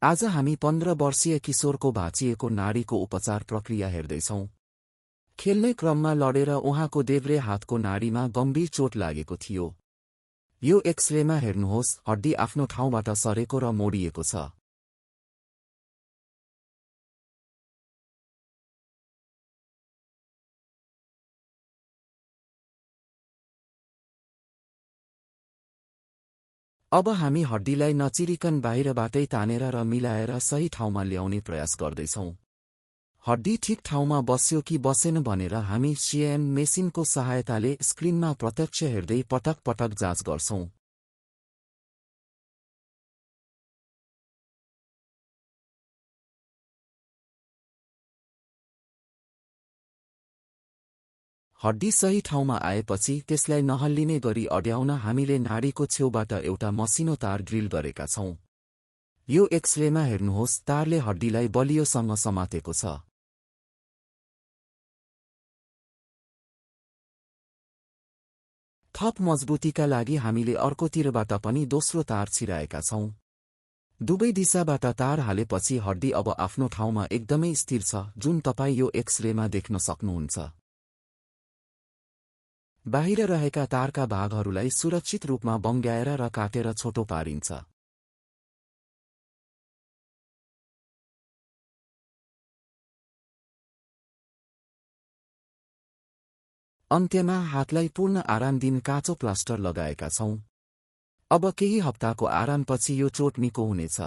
आज हामी 15 वर्षीय किशोरको भाँचिएको नाडीको उपचार प्रक्रिया हेर्दैछौं। खेल्ने क्रममा लडेर उहाँको देब्रे हातको नाडीमा गम्भीर चोट लागेको थियो। यो एक्सरेमा हेर्नुहोस्, हड्डी आफ्नो ठाउँबाट सरेको र मोडिएको छ। अब हामी हड्डीलाई नचिरिकन बाहिरबाटै तानेर र मिलाएर सही ठाउँमा ल्याउने प्रयास गर्दैछौं। हड्डी ठिक ठाउँमा बस्यो कि बसेन भनेर हामी सिएम मेसिनको सहायताले स्क्रिनमा प्रत्यक्ष हेर्दै पटक पटक जाँच गर्छौं। हड्डी सही ठाउँमा आएपछि त्यसलाई नहल्लिने गरी अड्याउन हामीले नाडीको छेउबाट एउटा मसिनो तार ड्रिल गरेका छौं। यो एक्सरेमा हेर्नुहोस्, तारले हड्डीलाई बलियोसँग समातेको छ। थप मजबुतीका लागि हामीले अर्कोतिरबाट पनि दोस्रो तार छिराएका छौं। दुवै दिशाबाट तार हालेपछि हड्डी अब आफ्नो ठाउँमा एकदमै स्थिर छ, जुन तपाईं यो एक्सरेमा देख्न सक्नुहुन्छ। बाहिर रहेका तारका भागहरूलाई सुरक्षित रूपमा बङ्ग्याएर र काटेर छोटो पारिन्छ। अन्त्यमा हातलाई पूर्ण आराम दिन काँचो प्लास्टर लगाएका छौं। अब केही हप्ताको आरामपछि यो चोट निको हुनेछ।